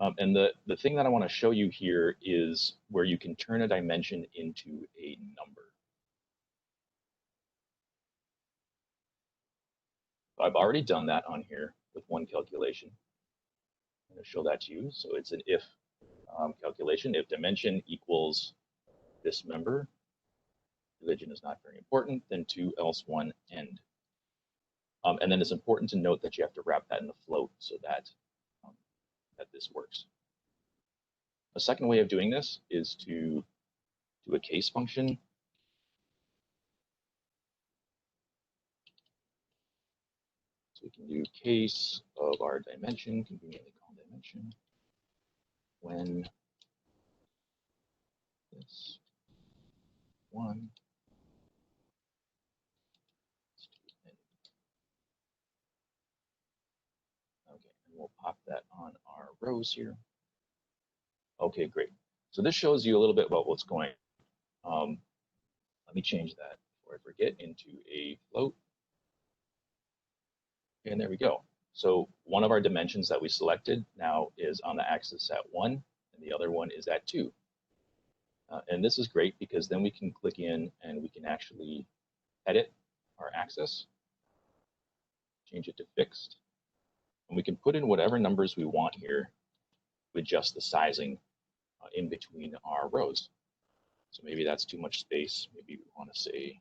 And the thing that I want to show you here is where you can turn a dimension into a number. I've already done that on here with one calculation. I'm going to show that to you. So it's an if calculation. If dimension equals this member, religion is not very important, then 2 else 1 end. And then it's important to note that you have to wrap that in a float so that, that this works. A second way of doing this is to do a case function. So we can do case of our dimension, conveniently called dimension, when this 1 is 2 end. Okay, and we'll pop that on our rows here. Okay, great. So this shows you a little bit about what's going on. Let me change that before I forget into a float. And there we go. So one of our dimensions that we selected now is on the axis at 1, and the other one is at 2. And this is great because then we can click in and we can actually edit our axis, change it to fixed, and we can put in whatever numbers we want here to adjust the sizing in between our rows. So maybe that's too much space. Maybe we want to say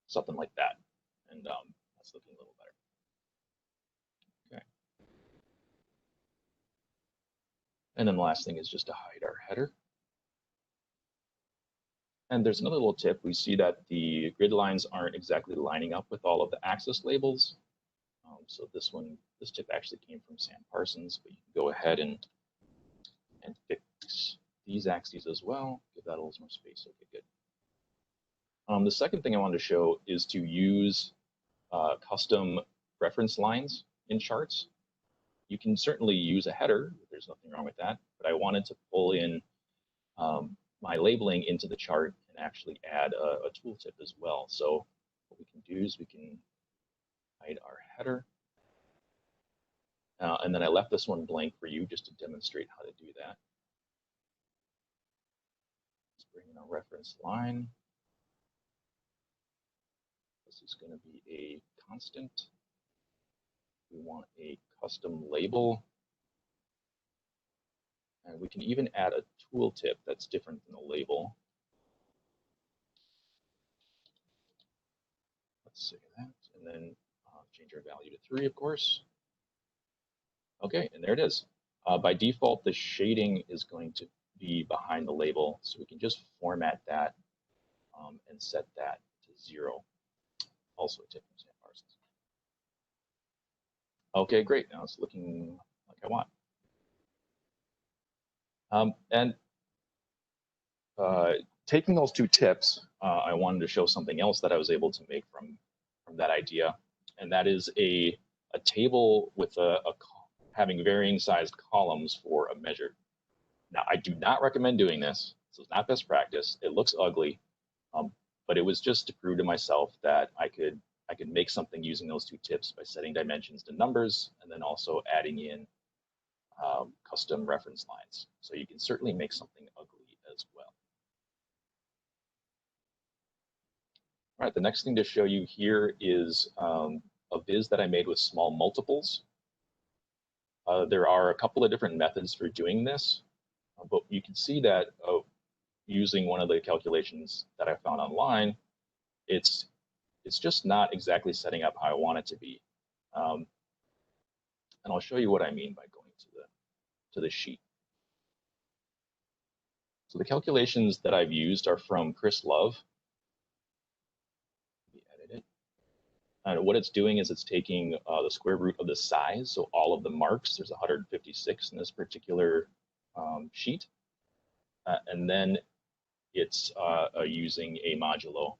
something like that. And that's looking a little better. Okay. And then the last thing is just to hide our header. And there's another little tip. We see that the grid lines aren't exactly lining up with all of the axis labels. So this tip actually came from Sam Parsons, but you can go ahead and fix these axes as well. Give that a little more space. Okay, good. The second thing I wanted to show is to use custom reference lines in charts. You can certainly use a header. There's nothing wrong with that. But I wanted to pull in my labeling into the chart and actually add a tooltip as well. So what we can do is we can hide our header. And then I left this one blank for you just to demonstrate how to do that. Let's bring in a reference line. This is going to be a constant. We want a custom label. And we can even add a tooltip that's different than the label. Let's say that, and then change our value to 3, of course. Okay, and there it is. By default, the shading is going to be behind the label, so we can just format that and set that to 0. Also a tip from Sam Parsons. Okay, great. Now it's looking like I want. Taking those 2 tips, I wanted to show something else that I was able to make from that idea, and that is a table with having varying sized columns for a measure. Now, I do not recommend doing this. This is not best practice. It looks ugly, but it was just to prove to myself that I could make something using those 2 tips by setting dimensions to numbers and then also adding in custom reference lines. So you can certainly make something ugly as well. All right, the next thing to show you here is a viz that I made with small multiples. There are a couple of different methods for doing this, but you can see that using one of the calculations that I found online, it's just not exactly setting up how I want it to be. And I'll show you what I mean by going to the sheet. So the calculations that I've used are from Chris Love. And what it's doing is it's taking the square root of the size, so all of the marks, there's 156 in this particular sheet, and then it's using a modulo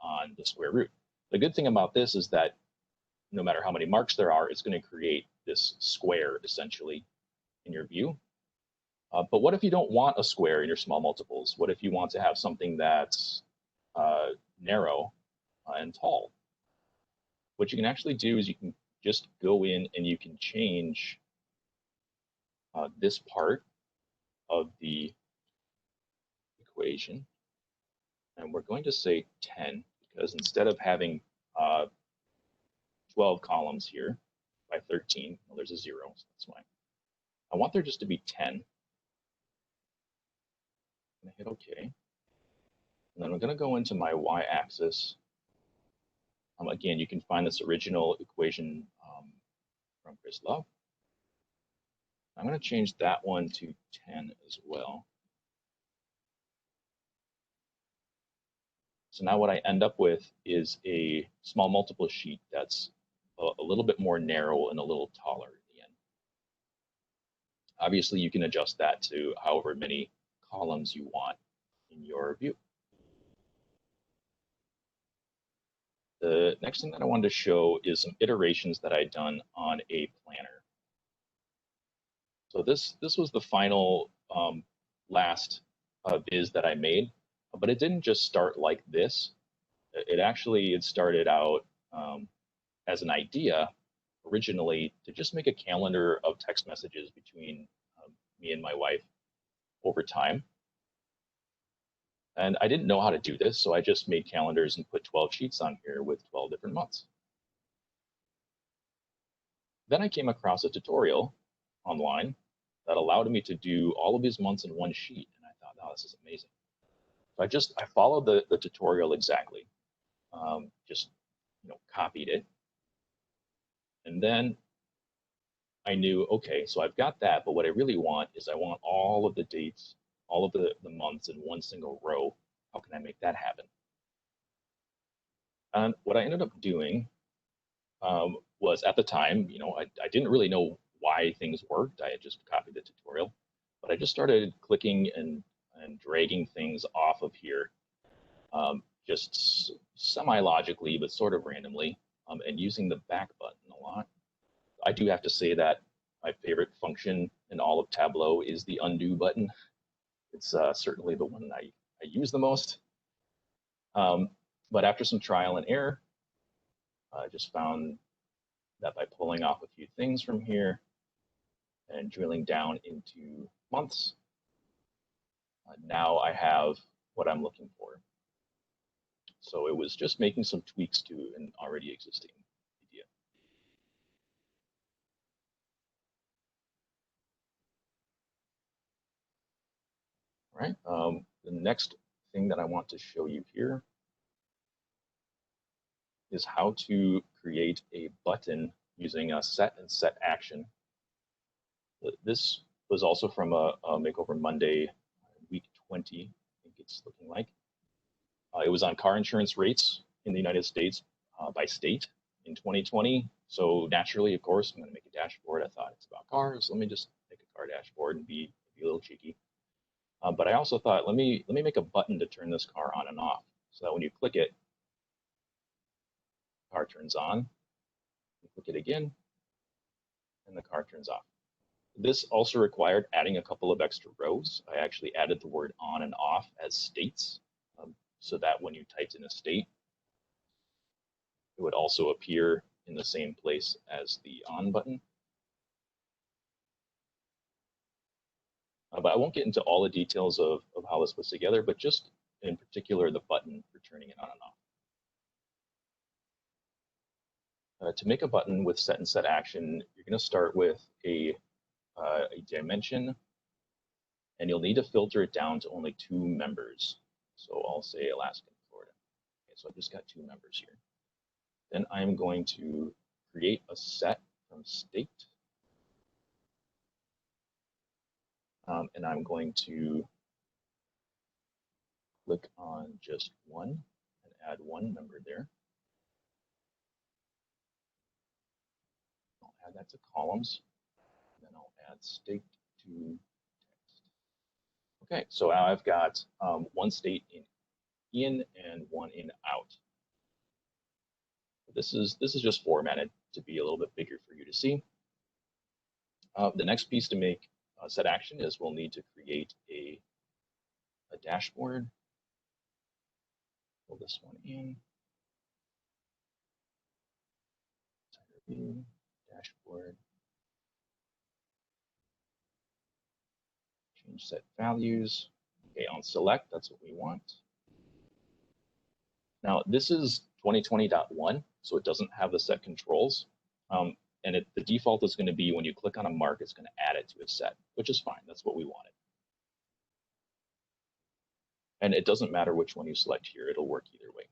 on the square root. The good thing about this is that no matter how many marks there are, it's going to create this square essentially in your view. But what if you don't want a square in your small multiples? What if you want to have something that's narrow and tall? What you can actually do is you can just go in and you can change this part of the, we equation, and we're going to say 10 because instead of having 12 columns here by 13, well, there's a 0, so that's why. I want there just to be 10. I'm going to hit OK. And then I'm going to go into my y-axis. Again, you can find this original equation from Chris Love. I'm going to change that one to 10 as well. So now what I end up with is a small multiple sheet that's a little bit more narrow and a little taller at the end. Obviously, you can adjust that to however many columns you want in your view. The next thing that I wanted to show is some iterations that I'd done on a planner. So this was the final last viz that I made, but it didn't just start like this. It started out as an idea originally to just make a calendar of text messages between me and my wife over time. And I didn't know how to do this, so I just made calendars and put 12 sheets on here with 12 different months. Then I came across a tutorial online that allowed me to do all of these months in one sheet, and I thought, oh, this is amazing. So I followed the tutorial exactly, just copied it, and then I knew, okay, so I've got that, but what I really want is I want all of the dates, all of the months in one single row. How can I make that happen? And what I ended up doing was, at the time, I didn't really know why things worked. I had just copied the tutorial, but I just started clicking and dragging things off of here, just semi-logically, but sort of randomly, and using the back button a lot. I do have to say that my favorite function in all of Tableau is the undo button. It's certainly the one I use the most. But after some trial and error, I just found that by pulling off a few things from here and drilling down into months, now I have what I'm looking for. So it was just making some tweaks to an already existing idea. All right, the next thing that I want to show you here is how to create a button using a set and set action. This was also from a Makeover Monday, week 20, I think it's looking like. It was on car insurance rates in the United States by state in 2020. So naturally, of course, I'm going to make a dashboard. I thought it's about cars. Let me just make a car dashboard and be a little cheeky. But I also thought, let me make a button to turn this car on and off, so that when you click it, the car turns on. You click it again, and the car turns off. This also required adding a couple of extra rows. I actually added the word on and off as states, so that when you typed in a state, it would also appear in the same place as the on button. But I won't get into all the details of how this was together, but just in particular, the button for turning it on and off. To make a button with set and set action, you're going to start with a dimension, and you'll need to filter it down to only 2 members. So I'll say Alaska and Florida. Okay, so I just got 2 members here. Then I'm going to create a set from state. And I'm going to click on just one and add 1 member there. I'll add that to columns. And then I'll add state to text. Okay, so now I've got 1 state in and 1 in out. This is just formatted to be a little bit bigger for you to see. The next piece to make set action is we'll need to create a dashboard. Pull this one in. View, dashboard. Change set values. Okay, Okay, on select, that's what we want. Now this is 2020.1, so it doesn't have the set controls. And the default is going to be when you click on a mark, it's going to add it to a set, which is fine. That's what we wanted. And it doesn't matter which one you select here, it'll work either way.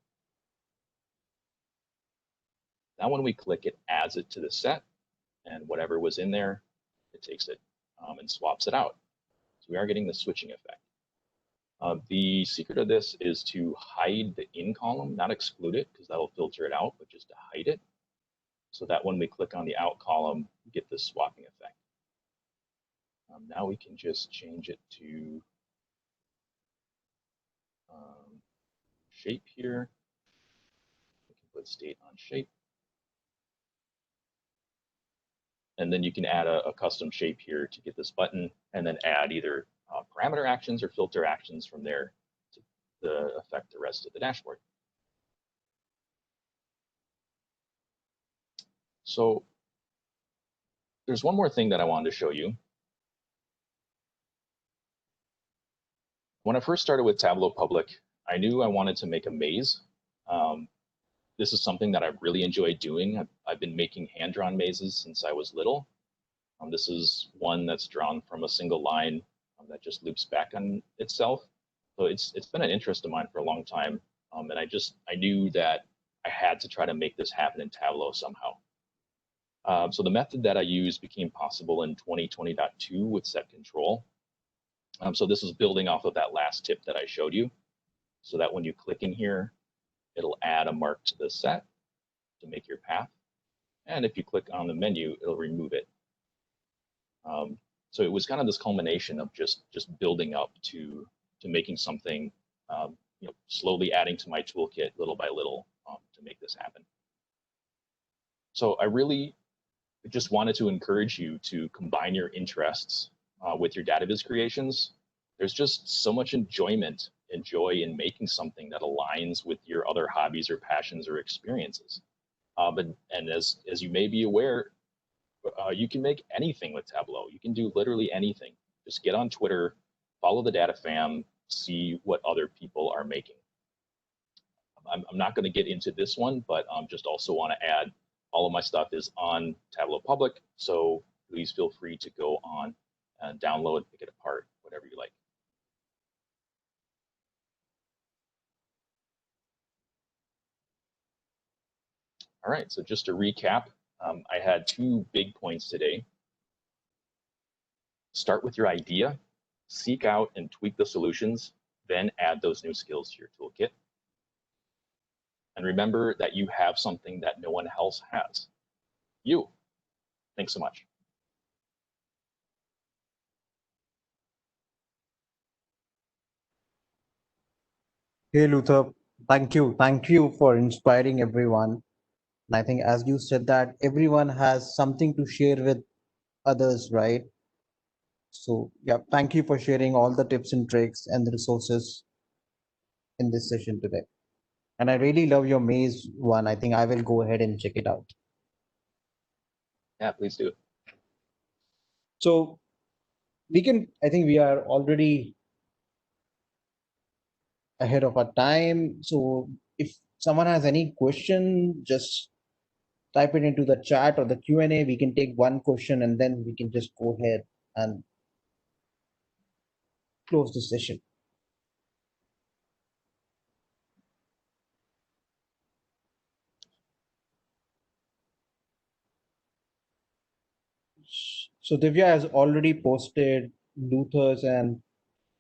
Now when we click, it adds it to the set, and whatever was in there, it takes it and swaps it out. So we are getting the switching effect. The secret of this is to hide the in column, not exclude it, because that'll filter it out, but just to hide it, so that when we click on the out column, we get this swapping effect. Now we can just change it to shape here. We can put state on shape. And then you can add a custom shape here to get this button, and then add either parameter actions or filter actions from there to affect the rest of the dashboard. So there's one more thing that I wanted to show you. When I first started with Tableau Public, I knew I wanted to make a maze. This is something that I really enjoyed doing. I've been making hand-drawn mazes since I was little. This is one that's drawn from a single line that just loops back on itself. So it's been an interest of mine for a long time. And I knew that I had to try to make this happen in Tableau somehow. So the method that I used became possible in 2020.2 with set control. So this is building off of that last tip that I showed you, so that when you click in here, it'll add a mark to the set to make your path. And if you click on the menu, it'll remove it. So it was kind of this culmination of just building up to making something, slowly adding to my toolkit little by little to make this happen. So I really just wanted to encourage you to combine your interests with your data viz creations. There's just so much enjoyment and joy in making something that aligns with your other hobbies or passions or experiences. And as you may be aware, you can make anything with Tableau. You can do literally anything. Just get on Twitter, follow the data fam, see what other people are making. I'm not going to get into this one, but just also want to add, all of my stuff is on Tableau Public, so please feel free to go on and download, pick it apart, whatever you like. All right, so just to recap, I had 2 big points today. Start with your idea, seek out and tweak the solutions, then add those new skills to your toolkit. And remember that you have something that no one else has. You. Thanks so much.
Hey, Luther, thank you. Thank you for inspiring everyone. And I think, as you said, that everyone has something to share with others, right? So, yeah, thank you for sharing all the tips and tricks and the resources in this session today. And I really love your maze one. I think I will go ahead and check it out.
Yeah, please do.
So I think we are already ahead of our time. So if someone has any question, just type it into the chat or the Q&A. We can take one question and then we can just go ahead and close the session. So Divya has already posted Luther's and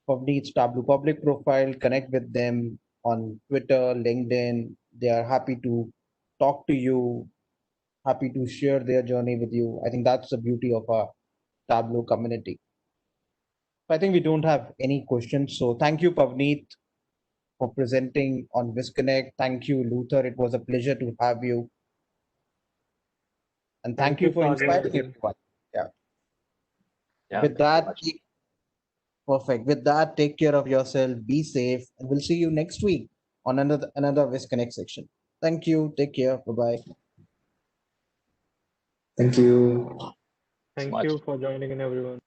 Pavneet's Tableau public profile. Connect with them on Twitter, LinkedIn. They are happy to talk to you, happy to share their journey with you. I think that's the beauty of our Tableau community. I think we don't have any questions. So thank you, Pavneet, for presenting on VizConnect. Thank you, Luther. It was a pleasure to have you. And thank you for inspiring everyone.
Yeah,
With that, perfect. With that, take care of yourself, be safe, and we'll see you next week on another VizConnect section. Thank you. Take care. Bye-bye.
Thank you.
Thank you for joining in, everyone.